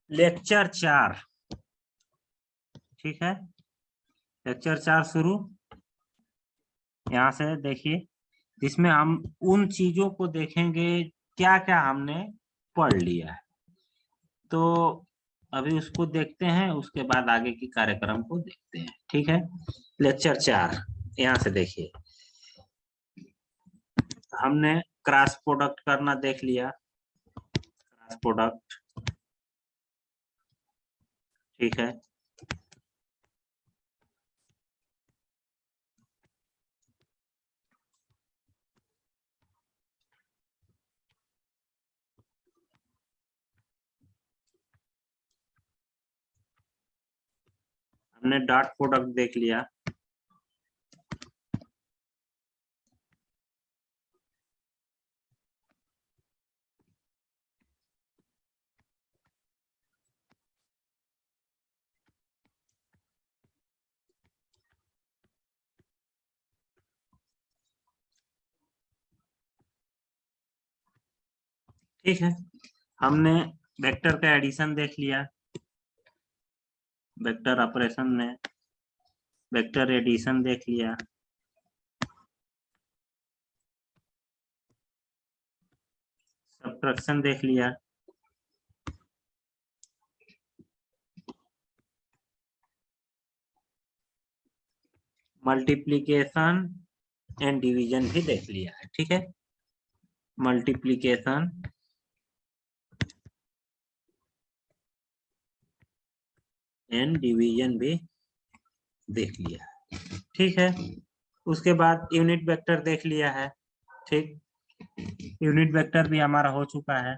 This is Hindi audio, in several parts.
लेक्चर 4, ठीक है। लेक्चर 4 शुरू यहाँ से देखिए, जिसमें हम उन चीजों को देखेंगे क्या क्या हमने पढ़ लिया है। तो अभी उसको देखते हैं, उसके बाद आगे की कार्यक्रम को देखते हैं, ठीक है। लेक्चर 4 यहाँ से देखिए, हमने क्रॉस प्रोडक्ट करना देख लिया, क्रॉस प्रोडक्ट, ठीक है। हमने डॉट प्रोडक्ट देख लिया, ठीक है। हमने वेक्टर का एडिशन देख लिया, वेक्टर ऑपरेशन में वेक्टर एडिशन देख लिया, सब्ट्रैक्शन देख लिया, मल्टीप्लिकेशन एंड डिवीजन भी देख लिया है, ठीक है। मल्टीप्लिकेशन एंड डिवीजन भी देख लिया है, ठीक है। उसके बाद यूनिट वेक्टर देख लिया है, ठीक। यूनिट वेक्टर भी हमारा हो चुका है,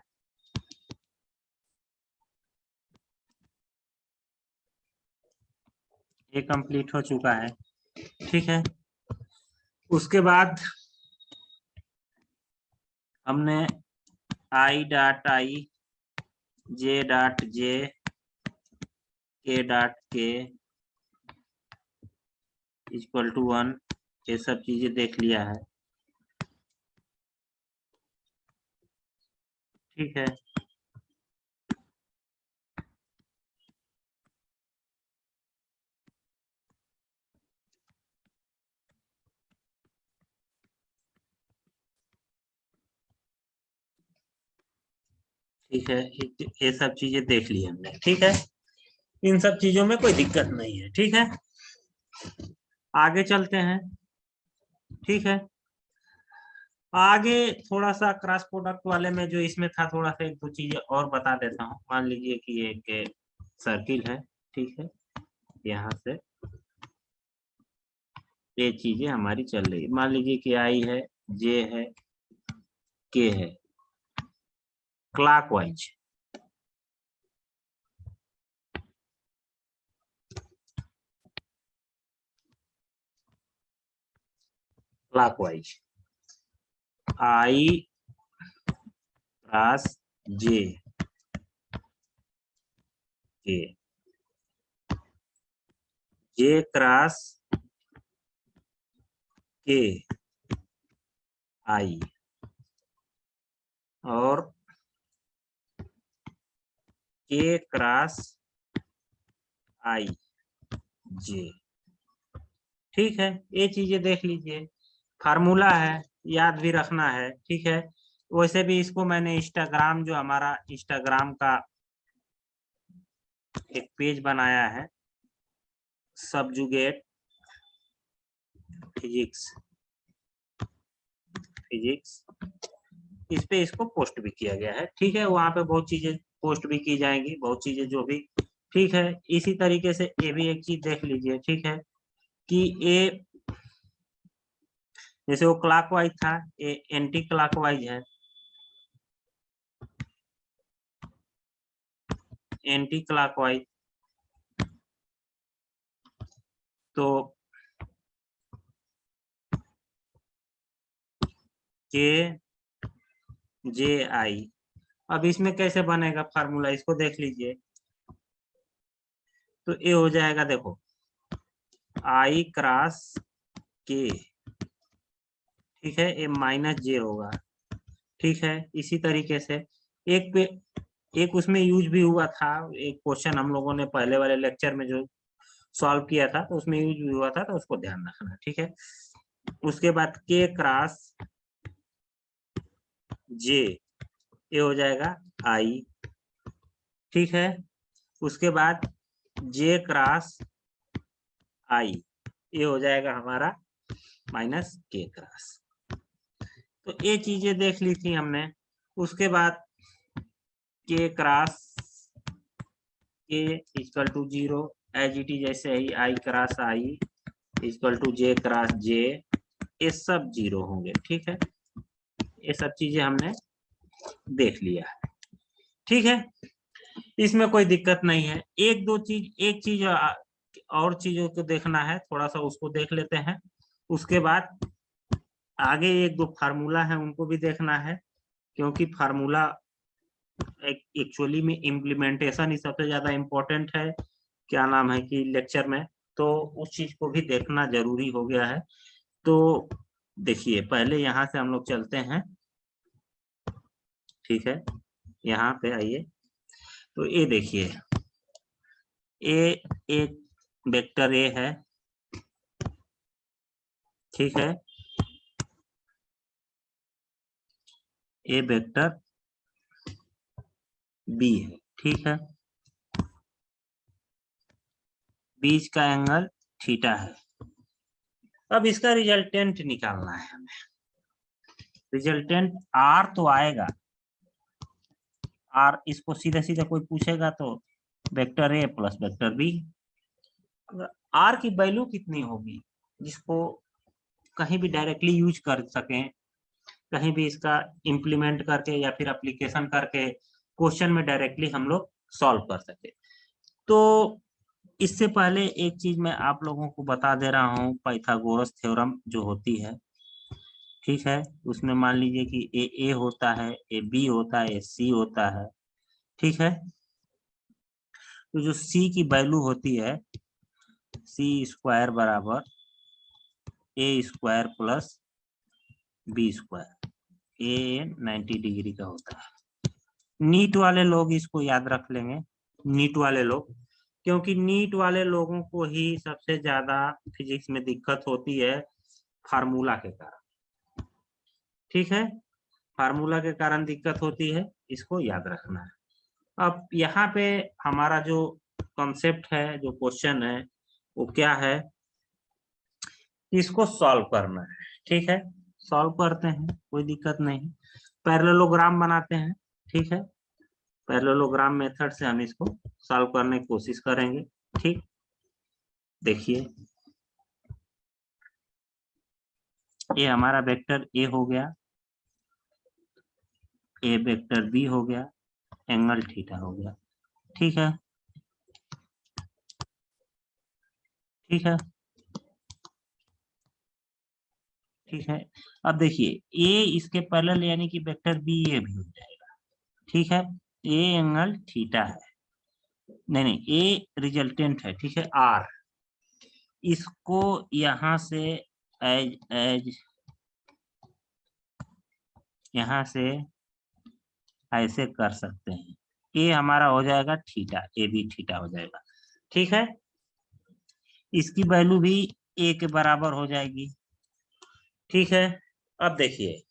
ये कंप्लीट हो चुका है, ठीक है। उसके बाद हमने I dot I, J dot J, के डॉट के इक्वल टू 1, ये सब चीजें देख लिया है, ठीक है। ठीक है, ये सब चीजें देख ली हमने, ठीक है। इन सब चीजों में कोई दिक्कत नहीं है, ठीक है। आगे चलते हैं, ठीक है। आगे थोड़ा सा क्रॉस प्रोडक्ट वाले में जो इसमें था, थोड़ा सा एक दो चीजें और बता देता हूँ। मान लीजिए कि एक सर्किल है, ठीक है। यहाँ से ये चीजें हमारी चल रही है, मान लीजिए कि आई है, जे है, के है, क्लॉकवाइज, क्लॉकवाइज आई क्रॉस जे के, जे क्रॉस के आई, और के क्रॉस आई जे, ठीक है। ये चीजें देख लीजिए, फार्मूला है, याद भी रखना है, ठीक है। वैसे भी इसको मैंने इंस्टाग्राम, जो हमारा इंस्टाग्राम का एक पेज बनाया है, सबजुगेट फिजिक्स, इस पे इसको पोस्ट भी किया गया है, ठीक है। वहां पे बहुत चीजें पोस्ट भी की जाएंगी, बहुत चीजें जो भी, ठीक है। इसी तरीके से ये भी एक चीज देख लीजिए, ठीक है, कि ये जैसे वो क्लॉकवाइज था, ये एंटी क्लॉकवाइज है, एंटी क्लॉकवाइज। तो के जे आई, अब इसमें कैसे बनेगा फार्मूला, इसको देख लीजिए। तो ये हो जाएगा, देखो, आई क्रॉस के, ठीक है, ये माइनस जे होगा, ठीक है। इसी तरीके से एक पे एक उसमें यूज भी हुआ था, एक क्वेश्चन हम लोगों ने पहले वाले लेक्चर में जो सॉल्व किया था तो उसमें यूज भी हुआ था, तो उसको ध्यान रखना, ठीक है। उसके बाद के क्रॉस जे, ये हो जाएगा आई, ठीक है। उसके बाद जे क्रॉस आई, ये हो जाएगा हमारा माइनस के क्रॉस। तो ये चीजें देख ली थी हमने। उसके बाद K cross K equal to 0 as it is, ऐसे ही I cross I equal to J cross J, ये सब 0 होंगे, ठीक है। ये सब चीजें हमने देख लिया है, ठीक है। इसमें कोई दिक्कत नहीं है। एक चीज और चीजों को देखना है, थोड़ा सा उसको देख लेते हैं। उसके बाद आगे एक दो फार्मूला है उनको भी देखना है, क्योंकि फार्मूला एक्चुअली में इम्प्लीमेंटेशन ही सबसे ज्यादा इम्पोर्टेंट है, क्या नाम है कि लेक्चर में, तो उस चीज को भी देखना जरूरी हो गया है। तो देखिए पहले यहाँ से हम लोग चलते हैं, ठीक है। यहाँ पे आइए, तो ये देखिए, ए एक वेक्टर ए है, ठीक है। ए वेक्टर बी है, ठीक है। बीच का एंगल थीटा है। अब इसका रिजल्टेंट निकालना है हमें। रिजल्टेंट आर तो आएगा, आर इसको सीधे सीधे कोई पूछेगा तो vector A plus vector B. R की वैल्यू कितनी होगी जिसको कहीं भी डायरेक्टली यूज कर सकें, कहीं भी इसका इम्प्लीमेंट करके या फिर एप्लीकेशन करके क्वेश्चन में डायरेक्टली हम लोग सॉल्व कर सके। तो इससे पहले एक चीज मैं आप लोगों को बता दे रहा हूँ, पाइथागोरस थ्योरम जो होती है, ठीक है। उसमें मान लीजिए कि ए होता है, ए बी होता है, ए सी होता है, ठीक है। तो जो सी की वैल्यू होती है, सी स्क्वायर बराबर ए स्क्वायर प्लस बी स्क्वायर, ए 90 डिग्री का होता है। नीट वाले लोग इसको याद रख लेंगे, नीट वाले लोग, क्योंकि नीट वाले लोगों को ही सबसे ज्यादा फिजिक्स में दिक्कत होती है फार्मूला के कारण, ठीक है। फार्मूला के कारण दिक्कत होती है, इसको याद रखना है। अब यहाँ पे हमारा जो कॉन्सेप्ट है, जो क्वेश्चन है, वो क्या है, इसको सॉल्व करना है, ठीक है। सॉल्व करते हैं, कोई दिक्कत नहीं। पैरेललोग्राम बनाते हैं, ठीक है। पैरेललोग्राम मेथड से हम इसको सॉल्व करने की कोशिश करेंगे, ठीक। देखिए ये हमारा वेक्टर ए हो गया, ए वेक्टर बी हो गया, एंगल थीटा हो गया, ठीक है, ठीक है, ठीक है। अब देखिए ए इसके पैरेलल यानी कि वेक्टर बी ये भी हो जाएगा, ठीक है। ए एंगल थीटा है, नहीं नहीं, ए रिजल्टेंट है, ठीक है, आर। इसको यहां से एज एज यहां से ऐसे कर सकते हैं, ये हमारा हो जाएगा थीटा, ए भी थीटा हो जाएगा, ठीक है। इसकी वैल्यू भी ए के बराबर हो जाएगी, ठीक है। अब देखिए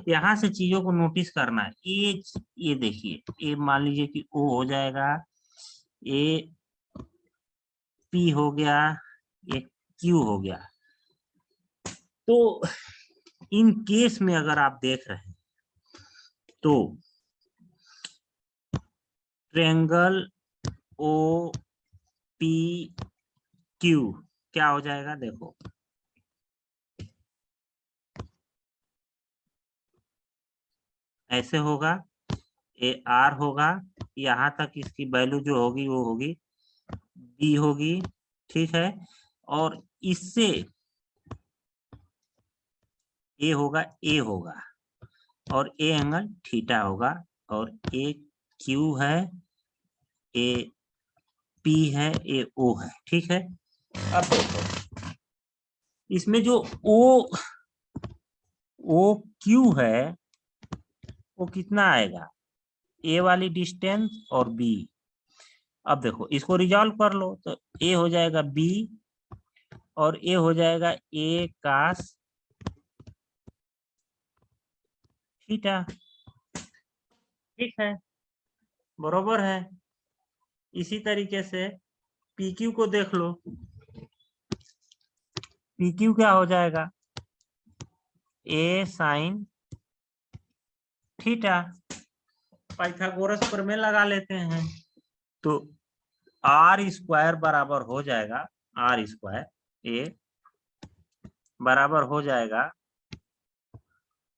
यहाँ से चीजों को नोटिस करना है। ये देखिए, ये मान लीजिए कि ओ हो जाएगा, ए पी हो गया, ये क्यू हो गया। तो इन केस में अगर आप देख रहे हैं तो ट्रायंगल ओ पी क्यू क्या हो जाएगा, देखो ऐसे होगा, ए आर होगा, यहाँ तक इसकी वैल्यू जो होगी वो होगी बी होगी, ठीक है। और इससे ए होगा, ए होगा, और ए एंगल थीटा होगा, और ए क्यू है, ए पी है, ए ओ है, ठीक है। अब देखो इसमें जो ओ क्यू है वो कितना आएगा, ए वाली डिस्टेंस और बी। अब देखो इसको रिजॉल्व कर लो तो ए हो जाएगा बी और ए हो जाएगा ए कास थीटा। ठीक है, बरोबर है। इसी तरीके से पी क्यू को देख लो। पी क्यू क्या हो जाएगा, ए साइन थीटा। पाइथागोरस प्रमेय लगा लेते हैं तो आर स्क्वायर बराबर हो जाएगा, आर स्क्वायर ए बराबर हो जाएगा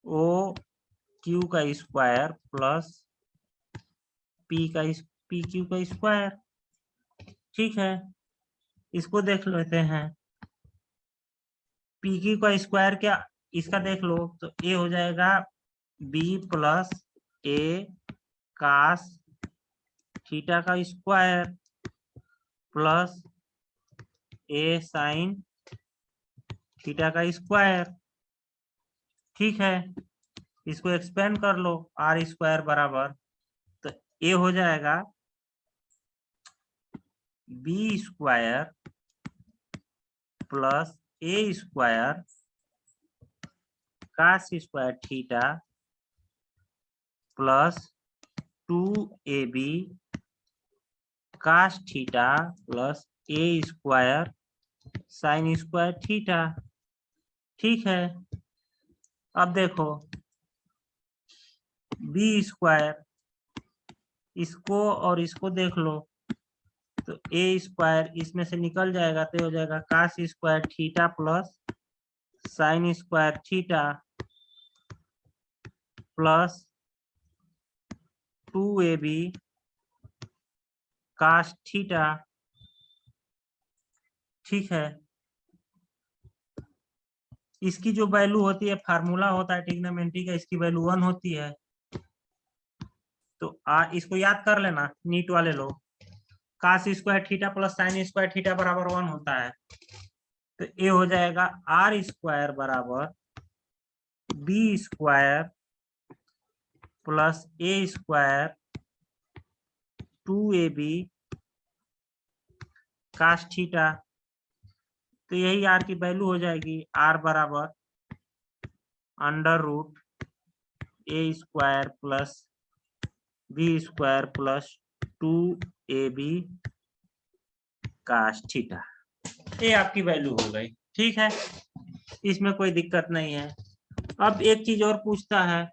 ओ क्यू का स्क्वायर प्लस पी क्यू का स्क्वायर। ठीक है, इसको देख लेते हैं। पी क्यू का स्क्वायर क्या, इसका देख लो तो ए हो जाएगा बी प्लस ए कास थीटा का स्क्वायर प्लस ए साइन थीटा का स्क्वायर। ठीक है, इसको एक्सपेंड कर लो, आर स्क्वायर बराबर तो ए हो जाएगा B square plus A square cos square theta plus 2ab cos theta plus A square sine square theta. ठीक है, अब देखो बी स्क्वायर, इसको और इसको देख लो तो ए स्क्वायर इसमें से निकल जाएगा तो हो जाएगा cos square theta plus sine square theta plus 2ab cos theta. ठीक है, इसकी जो वैल्यू होती है, फार्मूला होता है ट्रिग्नोमेट्री का, इसकी वैल्यू 1 होती है। तो इसको याद कर लेना, नीट वाले लोग, cos square theta plus sine square theta बराबर 1 होता है। तो ये हो जाएगा आर स्क्वायर बराबर B square plus A square 2ab cos theta. तो यही आर की वैल्यू हो जाएगी, आर बराबर under root A square plus B square plus 2ab cos theta. ये आपकी वैल्यू हो गई। ठीक है, इसमें कोई दिक्कत नहीं है। अब एक चीज और पूछता है,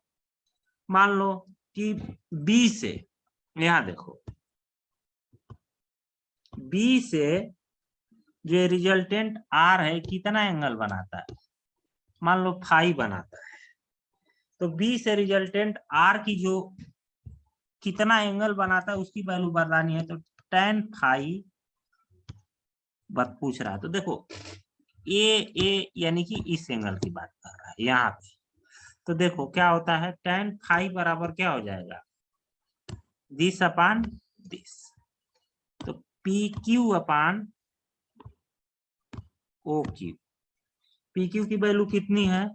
मान लो कि बी से, यहां देखो बी से जो रिजल्टेंट आर है कितना एंगल बनाता है, मान लो फाई बनाता है। तो बी से रिजल्टेंट आर की जो कितना एंगल बनाता है उसकी वैल्यू बतानी है। तो tan फाई बात पूछ रहा है, तो देखो ए यानी कि इस एंगल की बात कर रहा है यहाँ पे। तो देखो क्या होता है, tan फाई बराबर क्या हो जाएगा, दिस अपान दिस। तो पी क्यू अपान ओ क्यू, पी क्यू की वैल्यू कितनी है,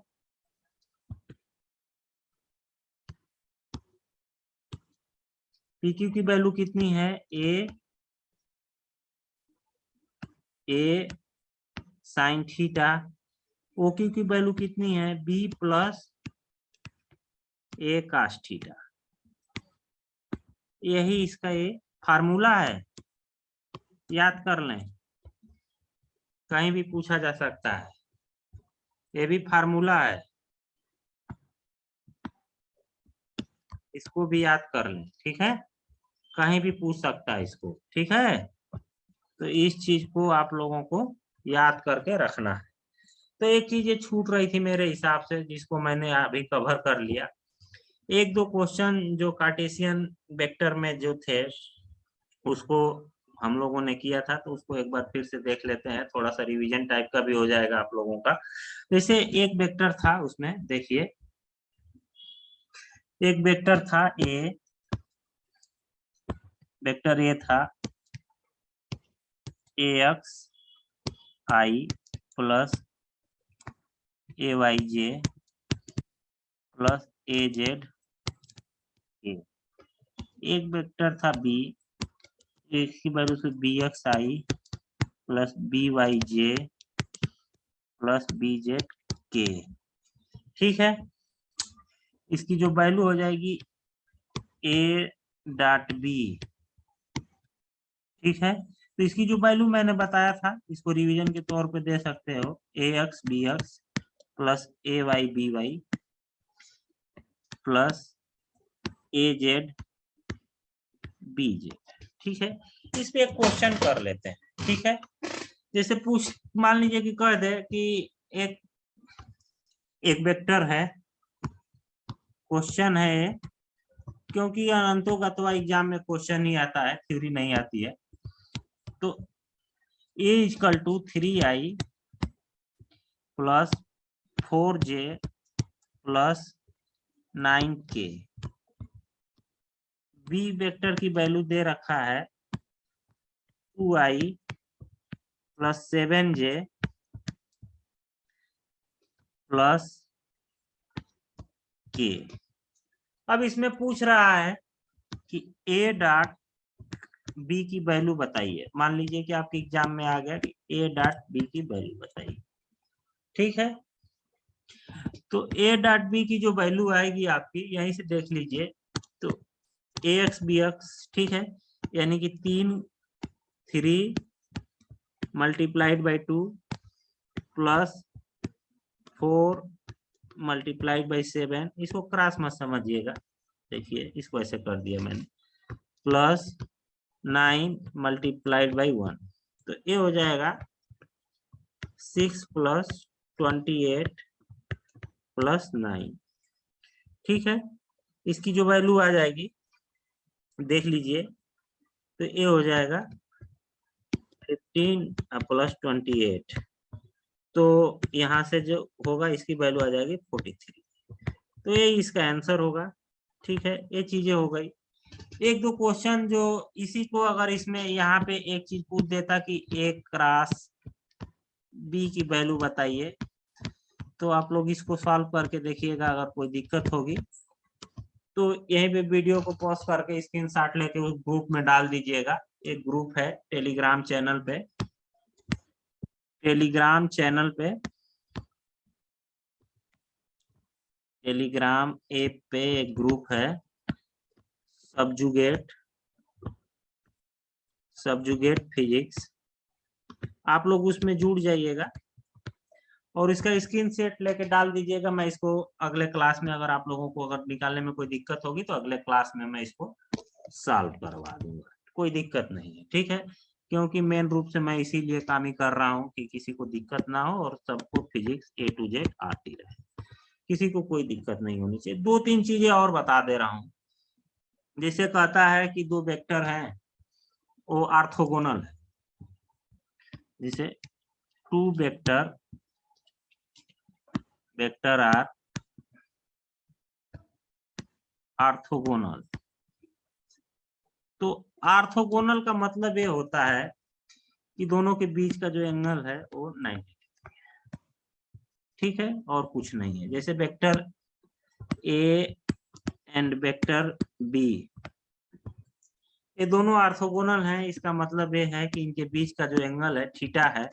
पी क्यू की वैल्यू कितनी है, ए साइन थीटा। ओ क्यू की वैल्यू कितनी है, बी प्लस ए कास थीटा। यही इसका ये फार्मूला है, याद कर लें, कहीं भी पूछा जा सकता है। ये भी फार्मूला है, इसको भी याद कर लें। ठीक है, कहीं भी पूछ सकता है इसको। ठीक है, तो इस चीज को आप लोगों को याद करके रखना है। तो एक चीज ये छूट रही थी मेरे हिसाब से, जिसको मैंने अभी कवर कर लिया। एक दो क्वेश्चन जो कार्टेशियन वेक्टर में जो थे उसको हम लोगों ने किया था, तो उसको एक बार फिर से देख लेते हैं, थोड़ा सा रिवीजन टाइप का भी हो जाएगा आप लोगों का। जैसे एक वेक्टर था, उसमें देखिए एक वेक्टर था वेक्टर ए था ax i plus ayj plus az a। एक वेक्टर था बी, इसकी वैल्यू से बी एक्स आई प्लस बी वाई जे प्लस बी जेड के। ठीक है, इसकी जो वैल्यू हो जाएगी ए डॉट बी। ठीक है, तो इसकी जो वैल्यू मैंने बताया था, इसको रिवीजन के तौर पे दे सकते हो, ए एक्स बी एक्स प्लस ए वाई बी वाई प्लस ए जेड बी जेड। ठीक है, इस पे एक क्वेश्चन कर लेते हैं। ठीक है, जैसे पूछ, मान लीजिए कि कह दे कि एक एक वेक्टर है, क्वेश्चन है, क्योंकि अनंतों का तो एग्जाम में क्वेश्चन ही आता है, थ्योरी नहीं आती है। तो A equal to 3i plus 4j plus 9k। B vector की वैल्यू दे रखा है 2i plus 7j plus k। अब इसमें पूछ रहा है कि ए डॉट बी की वैल्यू बताइए। मान लीजिए कि आपके एग्जाम में आ गया कि ए डॉट बी की वैल्यू बताइए। ठीक है, तो ए डॉट बी की जो वैल्यू आएगी आपकी, यहीं से देख लीजिए, तो ए एक्स बी एक्स। ठीक है, यानी कि 3 multiplied by 2 plus 4 multiplied by 7। इसको क्रॉस मत समझिएगा, देखिए इसको ऐसे कर दिया मैंने, प्लस 9 मल्टीप्लाइड बाई 1। तो ये हो जाएगा 6 प्लस 28 प्लस 9। ठीक है, इसकी जो वैल्यू आ जाएगी देख लीजिए, तो ये हो जाएगा 15 प्लस 28। तो यहाँ से जो होगा इसकी वैल्यू आ जाएगी 43। तो ये इसका आंसर होगा। ठीक है, ये चीजें हो गई। एक दो क्वेश्चन जो इसी को, अगर इसमें यहाँ पे एक चीज पूछ देता कि ए क्रॉस बी की वैल्यू बताइए, तो आप लोग इसको सॉल्व करके देखिएगा। अगर कोई दिक्कत होगी तो यहीं पे वीडियो को पॉज करके स्क्रीनशॉट लेके उस ग्रुप में डाल दीजिएगा। एक ग्रुप है टेलीग्राम चैनल पे, टेलीग्राम ऐप पे एक ग्रुप है, सबजुगेट फिजिक्स। आप लोग उसमें जुड़ जाइएगा और इसका स्क्रीन सेट लेके डाल दीजिएगा। मैं इसको अगले क्लास में, अगर आप लोगों को अगर निकालने में कोई दिक्कत होगी तो अगले क्लास में मैं इसको सॉल्व करवा दूंगा, कोई दिक्कत नहीं है। ठीक है, क्योंकि मेन रूप से मैं इसीलिए काम ही कर रहा हूँ कि किसी को दिक्कत ना हो और सबको फिजिक्स A to Z आती रहे, किसी को कोई दिक्कत नहीं होनी चाहिए। 2-3 चीजें और बता दे रहा हूँ। जैसे कहता है कि दो वेक्टर हैं, वो ऑर्थोगोनल है। जैसे 2 वेक्टर आर ऑर्थोगोनल। तो ऑर्थोगोनल का मतलब ये होता है कि दोनों के बीच का जो एंगल है वो 90। ठीक है, और कुछ नहीं है। जैसे vector A and vector B, ये दोनों ऑर्थोगोनल हैं। इसका मतलब ये है कि इनके बीच का जो एंगल है थीटा है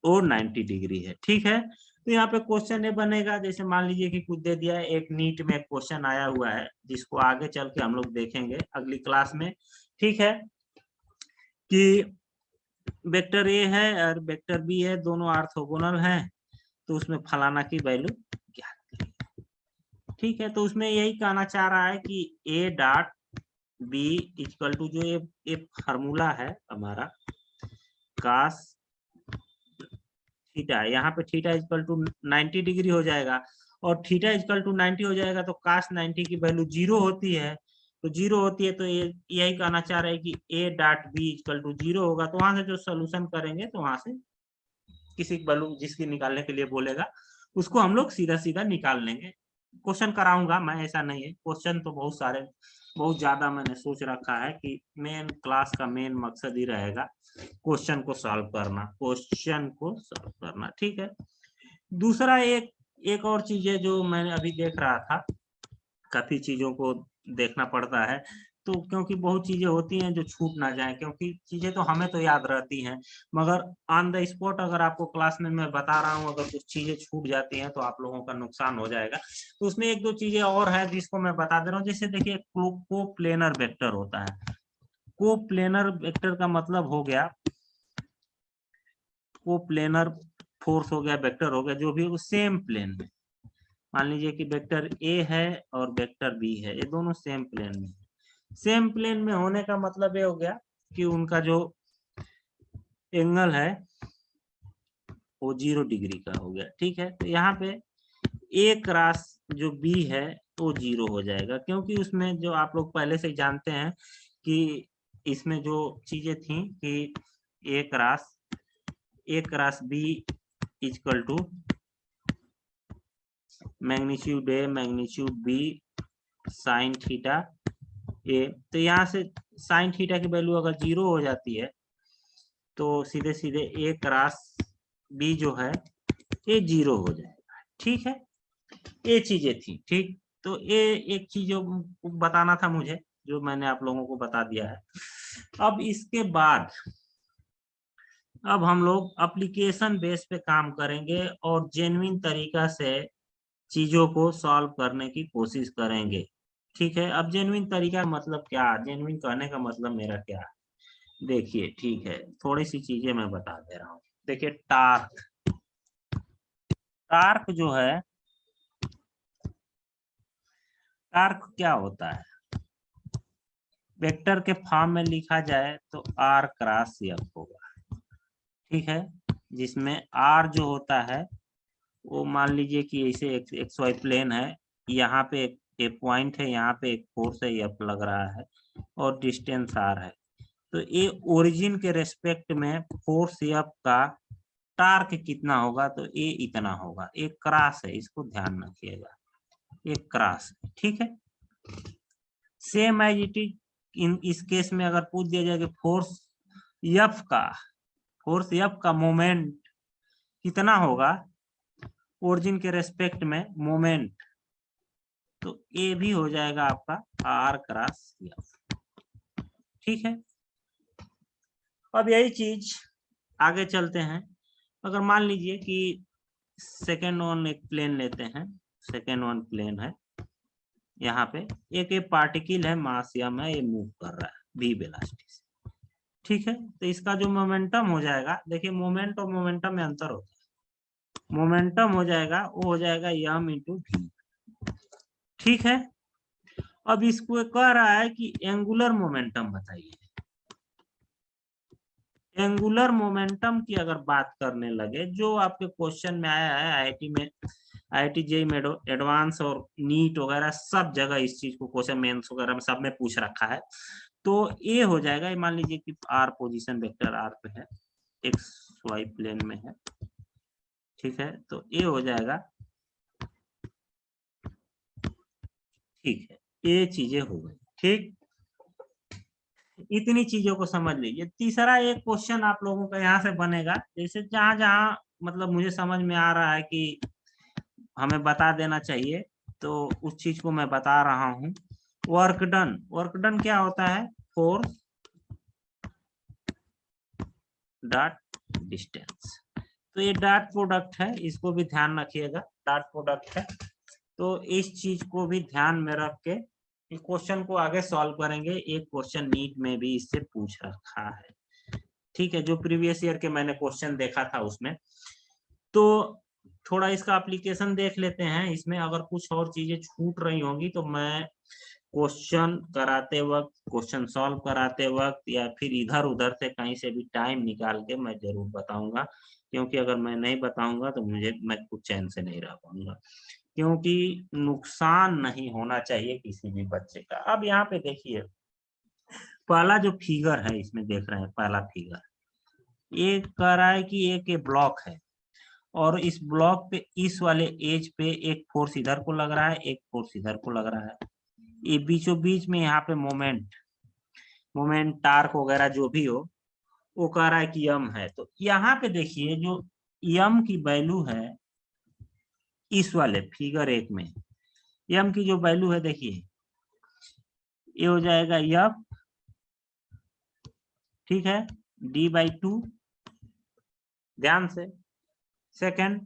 वो 90 डिग्री है। ठीक है, तो यहाँ पे क्वेश्चन ये बनेगा, जैसे मान लीजिए कि कुछ दे दिया है, एक नीट में क्वेश्चन आया हुआ है जिसको आगे चल के हम लोग देखेंगे अगली क्लास में। ठीक है, कि वेक्टर ए है और वेक्टर बी है, दोनों ऑर्थोगोनल हैं, तो उसमें फलाना की वैल्यू ज्ञात करिए। ठीक है, तो उसमें यही कहना चाह रहा है कि A dot B equal to, जो ये फार्मूला है हमारा कास थीटा, यहाँ पे थीटा इक्वल टू 90 डिग्री हो जाएगा, और थीटा इक्वल टू 90 हो जाएगा तो कास 90 की वैल्यू 0 होती है। तो 0 होती है, तो ये यही कहना चाह रहा है कि A dot B equal to 0 होगा। तो वहां से जो सोल्यूशन करेंगे, तो वहां से किसी वैल्यू जिसकी निकालने के लिए बोलेगा उसको हम लोग सीधा सीधा निकाल लेंगे। क्वेश्चन कराऊंगा मैं, ऐसा नहीं है। क्वेश्चन तो बहुत सारे, बहुत ज्यादा मैंने सोच रखा है कि मेन क्लास का मेन मकसद ही रहेगा क्वेश्चन को सॉल्व करना। ठीक है, दूसरा एक और चीज है जो मैंने अभी देख रहा था, काफी चीजों को देखना पड़ता है, तो क्योंकि बहुत चीजें होती हैं जो छूट ना जाए, क्योंकि चीजें तो हमें तो याद रहती हैं, मगर ऑन द स्पॉट अगर आपको क्लास में मैं बता रहा हूँ, अगर कुछ चीजें छूट जाती हैं तो आप लोगों का नुकसान हो जाएगा। तो उसमें एक दो चीजें और है जिसको मैं बता दे रहा हूँ। जैसे देखिए, कोप्लेनर वेक्टर होता है। कोप्लेनर वेक्टर का मतलब हो गया, कोप्लेनर फोर्स हो गया, वेक्टर हो गया, जो भी सेम प्लेन में। मान लीजिए कि वेक्टर ए है और वेक्टर बी है, ये दोनों सेम प्लेन में। सेम प्लेन में होने का मतलब ये हो गया कि उनका जो एंगल है वो 0 डिग्री का हो गया। ठीक है, तो यहाँ पे ए क्रॉस जो बी है वो 0 हो जाएगा, क्योंकि उसमें जो आप लोग पहले से जानते हैं कि इसमें जो चीजें थी कि A cross B equal to magnitude A magnitude B sine theta A. तो यहाँ से साइन थीटा की वैल्यू अगर 0 हो जाती है तो सीधे सीधे ए क्रॉस बी जो है ये 0 हो जाएगा। ठीक है, ये चीजें थी। ठीक, तो ये एक चीज जो बताना था मुझे, जो मैंने आप लोगों को बता दिया है। अब इसके बाद अब हम लोग एप्लीकेशन बेस पे काम करेंगे और जेन्युइन तरीका से चीजों को सॉल्व करने की कोशिश करेंगे। ठीक है, अब जेन्युइन तरीका मतलब क्या, जेन्युइन कहने का मतलब मेरा क्या है, देखिए। ठीक है, थोड़ी सी चीजें मैं बता दे रहा हूँ। देखिए, टार्क टार्क जो है, टार्क क्या होता है, वेक्टर के फॉर्म में लिखा जाए तो आर क्रॉस एफ होगा। ठीक है, जिसमें आर जो होता है वो मान लीजिए कि ऐसे एक्स वाई प्लेन है, यहाँ पे एक पॉइंट है, यहाँ पे एक फोर्स है एफ लग रहा है और डिस्टेंस आर है। तो ये ओरिजिन के रेस्पेक्ट में फोर्स एफ का टार्क कितना होगा, तो ये इतना होगा। एक क्रॉस है, इसको ध्यान रखिएगा, एक क्रॉस। ठीक है, same as it is in इस केस में अगर पूछ दिया जाए कि फोर्स एफ का मोमेंट कितना होगा ओरिजिन के रेस्पेक्ट में मोमेंट, तो ये भी हो जाएगा आपका आर क्रॉस एफ। ठीक है, अब यही चीज आगे चलते हैं। अगर मान लीजिए कि सेकेंड वन एक प्लेन लेते हैं, सेकेंड वन प्लेन है, यहाँ पे एक पार्टिकल है, मास m है, ये मूव कर रहा है v वेलोसिटी से। ठीक है, तो इसका जो मोमेंटम हो जाएगा, देखिए मोमेंट और मोमेंटम में अंतर होता है। मोमेंटम हो जाएगा, वो हो जाएगा m इंटू v। ठीक है, अब इसको कह रहा है कि एंगुलर मोमेंटम बताइए। एंगुलर मोमेंटम की अगर बात करने लगे, जो आपके क्वेश्चन में आया है आईआईटी में, आईआईटी जेईई में, एडवांस और नीट वगैरह सब जगह इस चीज को क्वेश्चन मेंस वगैरह में सब में पूछ रखा है। तो ये हो जाएगा, मान लीजिए कि आर पोजीशन वेक्टर आर पे है, एक्स वाई प्लेन में है। ठीक है, तो ये हो जाएगा। ठीक है, ये चीजें हो गई। ठीक, इतनी चीजों को समझ लीजिए। तीसरा एक क्वेश्चन आप लोगों का यहाँ से बनेगा, जैसे जहां जहां मतलब मुझे समझ में आ रहा है कि हमें बता देना चाहिए, तो उस चीज को मैं बता रहा हूँ। वर्क डन क्या होता है, फोर्स डॉट डिस्टेंस। तो ये डॉट प्रोडक्ट है, इसको भी ध्यान रखिएगा, डॉट प्रोडक्ट है। तो इस चीज को भी ध्यान में रख के इस क्वेश्चन को आगे सॉल्व करेंगे। एक क्वेश्चन नीट में भी इससे पूछ रखा है। ठीक है, जो प्रीवियस ईयर के मैंने क्वेश्चन देखा था उसमें। तो थोड़ा इसका एप्लीकेशन देख लेते हैं। इसमें अगर कुछ और चीजें छूट रही होंगी तो मैं क्वेश्चन कराते वक्त, क्वेश्चन सॉल्व कराते वक्त, या फिर इधर उधर से कहीं से भी टाइम निकाल के मैं जरूर बताऊंगा। क्योंकि अगर मैं नहीं बताऊंगा तो मैं कुछ चैन से नहीं रह पाऊंगा, क्योंकि नुकसान नहीं होना चाहिए किसी भी बच्चे का। अब यहाँ पे देखिए, पहला जो फिगर है इसमें देख रहे हैं, पहला फिगर ये कह रहा है कि एक ब्लॉक है और इस ब्लॉक पे इस वाले एज पे एक फोर्स इधर को लग रहा है, एक फोर्स इधर को लग रहा है। ये बीचों बीच में यहाँ पे मोमेंट टार्क वगैरह जो भी हो, वो कह रहा है कि यम है। तो यहाँ पे देखिए, जो यम की वैल्यू है इस वाले फिगर 1 में, यम की जो वैल्यू है देखिए ये हो जाएगा एफ, ठीक है, d/2, ध्यान से। सेकंड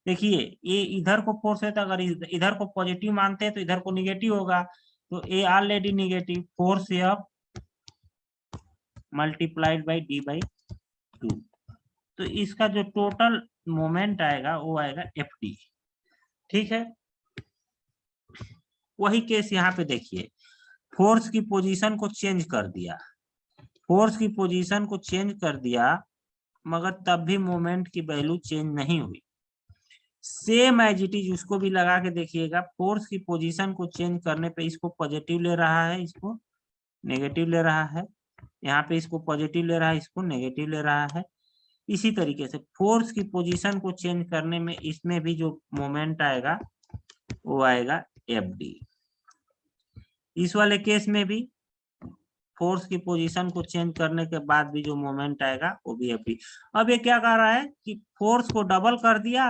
देखिए, ये इधर को फोर्स है तो अगर इधर को पॉजिटिव मानते हैं तो इधर को निगेटिव होगा, तो A already negative, force F multiplied by d/2, तो इसका जो टोटल मोमेंट आएगा वो आएगा Fd, ठीक है। वही केस यहाँ पे देखिए, फोर्स की पोजीशन को चेंज कर दिया, फोर्स की पोजीशन को चेंज कर दिया, मगर तब भी मोमेंट की वैल्यू चेंज नहीं हुई। सेम एज इट इज उसको भी लगा के देखिएगा, फोर्स की पोजीशन को चेंज करने पे इसको पॉजिटिव ले रहा है, इसको नेगेटिव ले रहा है, यहाँ पे इसको पॉजिटिव ले रहा है, इसको नेगेटिव ले रहा है। इसी तरीके से फोर्स की पोजीशन को चेंज करने में इसमें भी जो मोमेंट आएगा वो आएगा Fd। इस वाले केस में भी फोर्स की पोजीशन को चेंज करने के बाद भी जो मोमेंट आएगा वो भी Fd। अब ये क्या कर रहा है कि फोर्स को डबल कर दिया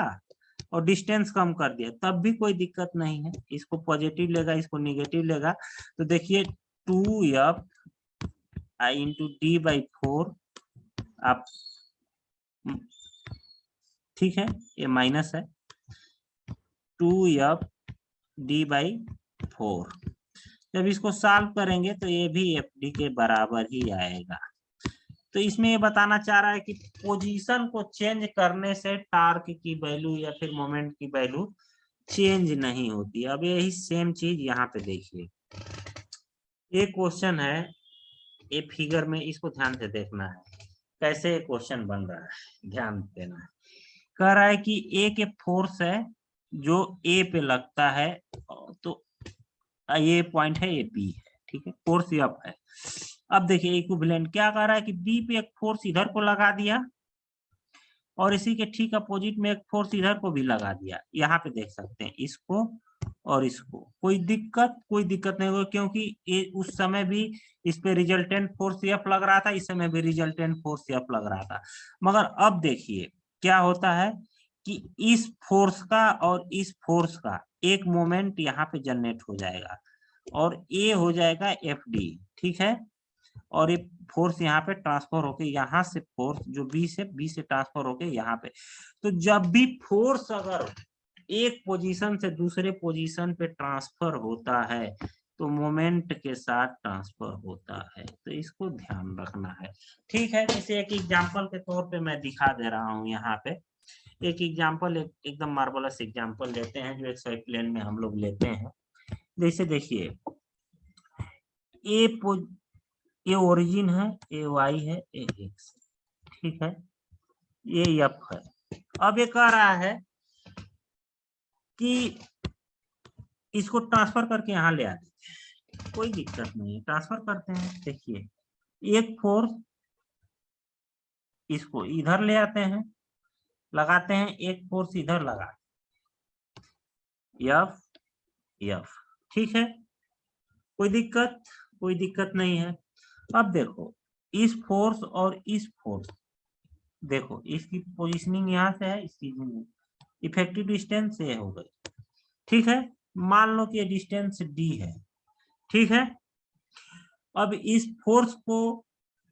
और डिस्टेंस कम कर दिया, तब भी कोई दिक्कत नहीं है, इसको पॉजिटिव लेगा, इसको नेगेटिव लेगा, तो देखिए 2F इंटू d/4 आप, ठीक है, ये माइनस है, 2F d/4, जब इसको सॉल्व करेंगे तो ये भी Fd के बराबर ही आएगा। तो इसमें ये बताना चाह रहा है कि पोजीशन को चेंज करने से टार्क की वैल्यू या फिर मोमेंट की वैल्यू चेंज नहीं होती। अब यही सेम चीज यहाँ पे देखिए, एक क्वेश्चन है, ये फिगर में इसको ध्यान से देखना है, कैसे क्वेश्चन बन रहा है, ध्यान देना है। कह रहा है कि ए के फोर्स है जो ए पे लगता है, तो ये पॉइंट है, ये बी है, ठीक है, फोर्स एफ है। अब देखिए इक्विवेलेंट क्या कह रहा है कि बी पे एक फोर्स इधर को लगा दिया और इसी के ठीक अपोजिट में एक फोर्स इधर को भी लगा दिया, यहाँ पे देख सकते हैं इसको और इसको, कोई दिक्कत नहीं होगी, क्योंकि ये उस समय भी इस पे रिजल्टेंट फोर्स एफ लग रहा था, इस समय भी रिजल्टेंट फोर्स एफ लग रहा था। मगर अब देखिए क्या होता है कि इस फोर्स का और इस फोर्स का एक मोमेंट यहाँ पे जनरेट हो जाएगा और ये हो जाएगा Fd, ठीक है, और ये फोर्स यहाँ पे ट्रांसफर होके, यहाँ से फोर्स जो बी से ट्रांसफर होके यहाँ पे, तो जब भी फोर्स अगर एक पोजीशन से दूसरे पोजीशन पे ट्रांसफर होता है तो मोमेंट के साथ ट्रांसफर होता है, तो इसको ध्यान रखना है, ठीक है। जैसे एक एग्जांपल के तौर पे मैं दिखा दे रहा हूँ यहाँ पे, एक एग्जांपल, एकदम मार्वलस एग्जांपल लेते हैं जो एक्स वाई प्लेन में हम लोग लेते हैं। जैसे देखिए ये ओरिजिन है, ये वाई है, ये एक्स, ठीक है, ये एफ है। अब ये कह रहा है कि इसको ट्रांसफर करके यहाँ ले आते हैं, कोई दिक्कत नहीं है, ट्रांसफर करते हैं। देखिए एक फोर्स इसको इधर ले आते हैं, लगाते हैं, एक फोर्स इधर लगा, एफ एफ, ठीक है, कोई दिक्कत नहीं है। अब देखो इस फोर्स और इस फोर्स, देखो इसकी पोजीशनिंग यहाँ से है, इसकी इफेक्टिव डिस्टेंस ये हो गई, ठीक है, मान लो कि ये डिस्टेंस डी है, ठीक है। अब इस फोर्स को,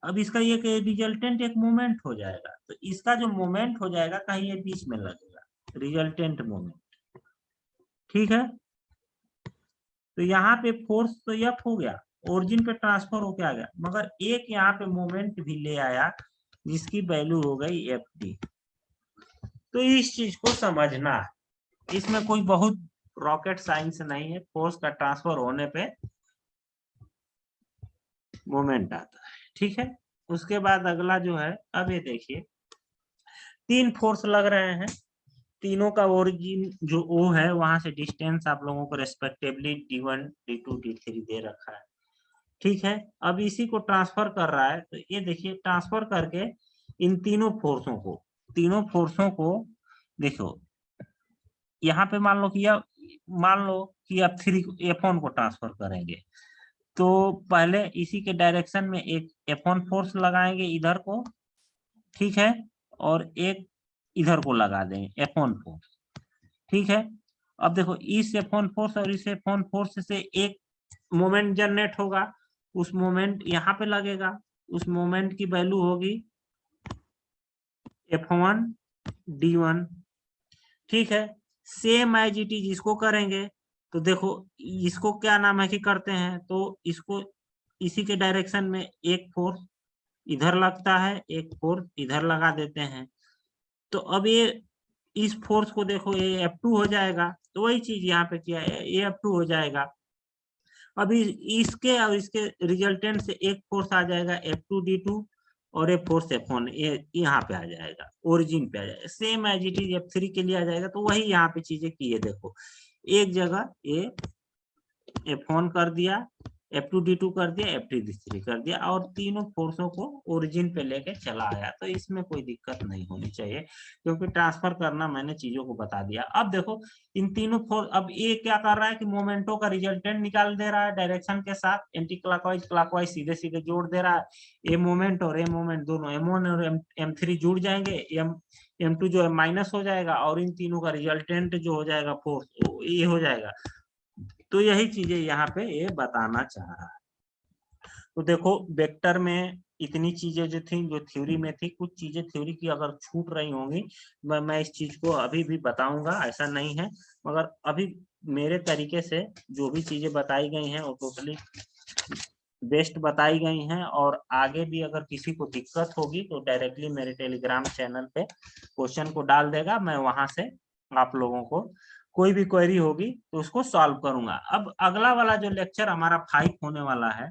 अब इसका ये रिजल्टेंट एक मोमेंट हो जाएगा, तो इसका जो मोमेंट हो जाएगा कहीं ये बीच में लगेगा, रिजल्टेंट मोमेंट, ठीक है। तो यहाँ पे फोर्स तो एफ हो गया, ओरिजिन पे ट्रांसफर होके आ गया, मगर एक यहाँ पे मोमेंट भी ले आया जिसकी वैल्यू हो गई एफ डी। तो इस चीज को समझना, इसमें कोई बहुत रॉकेट साइंस नहीं है, फोर्स का ट्रांसफर होने पे मोमेंट आता है, ठीक है। उसके बाद अगला जो है, अब ये देखिए 3 फोर्स लग रहे हैं, तीनों का ओरिजिन जो ओ है वहां से डिस्टेंस आप लोगों को रेस्पेक्टिवली d1 d2 d3 दे रखा है, ठीक है। अब इसी को ट्रांसफर कर रहा है, तो ये देखिए ट्रांसफर करके इन तीनों फोर्सों को देखो, यहाँ पे मान लो कि आप F1 को ट्रांसफर करेंगे, तो पहले इसी के डायरेक्शन में एक F1 फोर्स लगाएंगे इधर को, ठीक है, और एक इधर को लगा देंगे F1 फोर्स, ठीक है। अब देखो इस F1 फोर्स और इस F1 फोर्स से एक मोमेंट जनरेट होगा, उस मोमेंट यहाँ पे लगेगा, उस मोमेंट की वैल्यू होगी F1 D1। ठीक है, सेम एज इट इज इसको करेंगे। तो देखो इसको क्या नाम है कि करते हैं, तो इसको इसी के डायरेक्शन में एक फोर्स इधर लगता है, एक फोर्स इधर लगा देते हैं। तो अब ये इस फोर्स को देखो, ये F2 हो जाएगा। तो वही चीज यहाँ पे किया है, ये F2 हो जाएगा। अभी इसके और इसके रिजल्टेंट से एक फोर्स आ जाएगा F2D2 और एक फोर्स F1 ये यहाँ पे आ जाएगा, ओरिजिन पे आ जाएगा, same as it is F3 के लिए आ जाएगा। तो वही यहाँ पे चीजें की है, देखो एक जगह ये F1 कर दिया, F2D2 कर दिया, F3D3 कर दिया, और तीनों फोर्सों को ओरिजिन पे लेके चला आया। तो इसमें कोई दिक्कत नहीं होनी चाहिए, क्योंकि ट्रांसफर करना मैंने चीजों को बता दिया। अब देखो इन तीनों फोर्स, अब ये क्या कर रहा है कि मोमेंटो का रिजल्टेंट निकाल दे रहा है डायरेक्शन के साथ, एंटी क्लॉकवाइज क्लॉकवाइज सीधे सीधे जोड़ दे रहा है। ए मोमेंट और ए मोमेंट दोनों M1 और M3 जुड़ जाएंगे, M2 जो है माइनस हो जाएगा, और इन तीनों का रिजल्टेंट जो हो जाएगा फोर्स ये हो जाएगा। तो यही चीजें यहाँ पे ये बताना चाह रहा है। तो देखो वेक्टर में इतनी चीजें जो थी, जो थ्योरी में थी, कुछ चीजें थ्योरी की अगर छूट रही होंगी, मैं इस चीज को अभी भी बताऊंगा, ऐसा नहीं है। मगर अभी मेरे तरीके से जो भी चीजें बताई गई हैं वो टोटली बेस्ट बताई गई हैं। और आगे भी अगर किसी को दिक्कत होगी तो डायरेक्टली मेरे टेलीग्राम चैनल पे क्वेश्चन को डाल देगा, मैं वहां से आप लोगों को कोई भी क्वेरी होगी तो उसको सॉल्व करूंगा। अब अगला वाला जो लेक्चर हमारा 5 होने वाला है,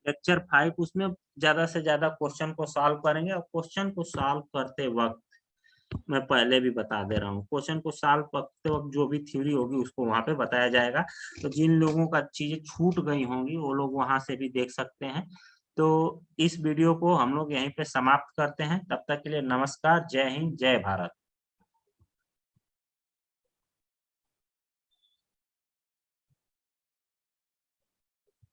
लेक्चर 5, उसमें ज्यादा से ज्यादा क्वेश्चन को सॉल्व करेंगे। और क्वेश्चन को सॉल्व करते वक्त मैं पहले भी बता दे रहा हूँ, क्वेश्चन को सॉल्व करते वक्त जो भी थ्योरी होगी उसको वहां पे बताया जाएगा। तो जिन लोगों का चीजें छूट गई होंगी वो लोग वहां से भी देख सकते हैं। तो इस वीडियो को हम लोग यहीं पे समाप्त करते हैं। तब तक के लिए नमस्कार, जय हिंद, जय भारत।